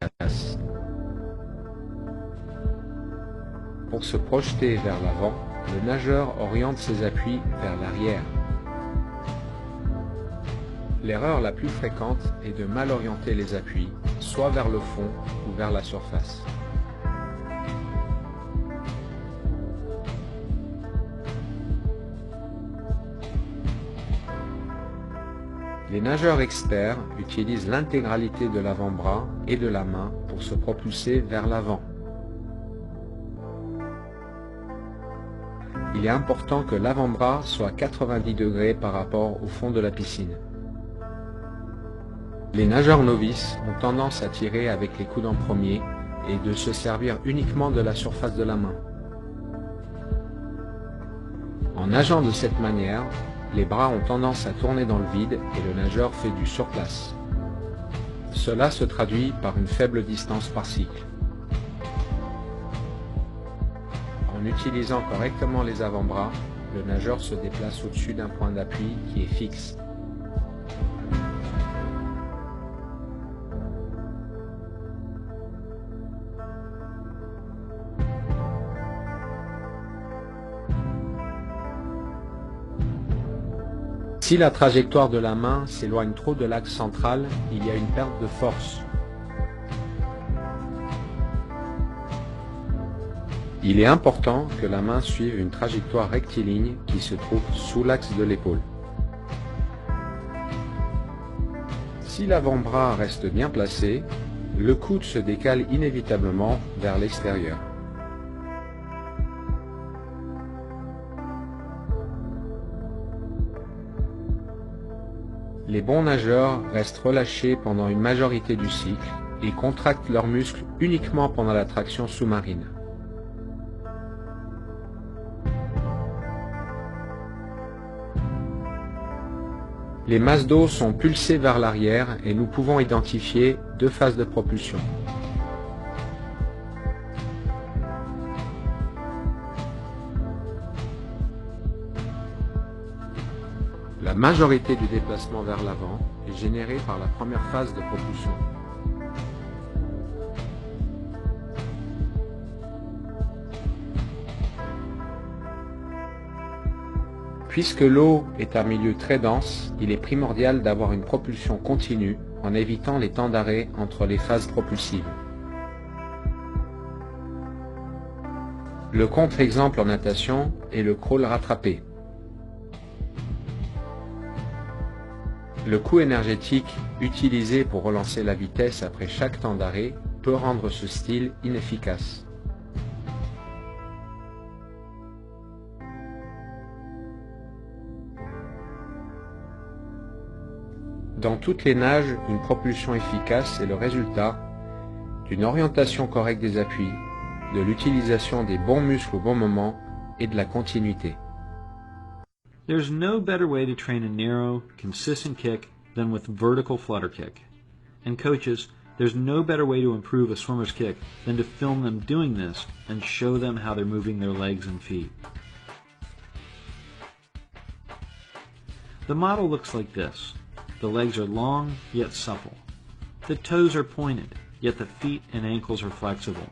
efficace. Pour se projeter vers l'avant, le nageur oriente ses appuis vers l'arrière. L'erreur la plus fréquente est de mal orienter les appuis, soit vers le fond ou vers la surface. Les nageurs experts utilisent l'intégralité de l'avant-bras et de la main pour se propulser vers l'avant. Il est important que l'avant-bras soit 90 degrés par rapport au fond de la piscine. Les nageurs novices ont tendance à tirer avec les coudes en premier et de se servir uniquement de la surface de la main. En nageant de cette manière, les bras ont tendance à tourner dans le vide et le nageur fait du surplace. Cela se traduit par une faible distance par cycle. En utilisant correctement les avant-bras, le nageur se déplace au-dessus d'un point d'appui qui est fixe. Si la trajectoire de la main s'éloigne trop de l'axe central, il y a une perte de force. Il est important que la main suive une trajectoire rectiligne qui se trouve sous l'axe de l'épaule. Si l'avant-bras reste bien placé, le coude se décale inévitablement vers l'extérieur. Les bons nageurs restent relâchés pendant une majorité du cycle et contractent leurs muscles uniquement pendant la traction sous-marine. Les masses d'eau sont pulsées vers l'arrière et nous pouvons identifier deux phases de propulsion. La majorité du déplacement vers l'avant est générée par la première phase de propulsion. Puisque l'eau est un milieu très dense, il est primordial d'avoir une propulsion continue en évitant les temps d'arrêt entre les phases propulsives. Le contre-exemple en natation est le crawl rattrapé. Le coût énergétique utilisé pour relancer la vitesse après chaque temps d'arrêt peut rendre ce style inefficace. Dans toutes les nages, une propulsion efficace est le résultat d'une orientation correcte des appuis, de l'utilisation des bons muscles au bon moment et de la continuité. There's no better way to train a narrow, consistent kick than with vertical flutter kick. And coaches, there's no better way to improve a swimmer's kick than to film them doing this and show them how they're moving their legs and feet. The model looks like this. The legs are long, yet supple. The toes are pointed, yet the feet and ankles are flexible.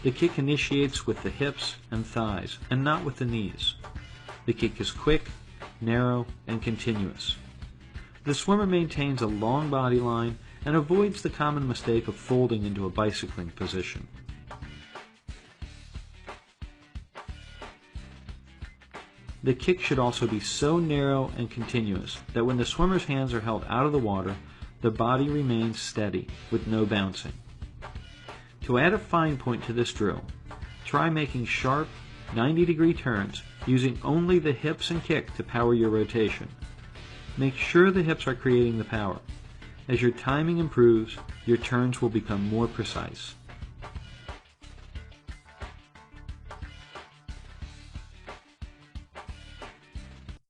The kick initiates with the hips and thighs, and not with the knees. The kick is quick, narrow, and continuous. The swimmer maintains a long body line and avoids the common mistake of folding into a bicycling position. The kick should also be so narrow and continuous that when the swimmer's hands are held out of the water, the body remains steady with no bouncing. To add a fine point to this drill, try making sharp 90-degree turns using only the hips and kick to power your rotation. Make sure the hips are creating the power. As your timing improves, your turns will become more precise.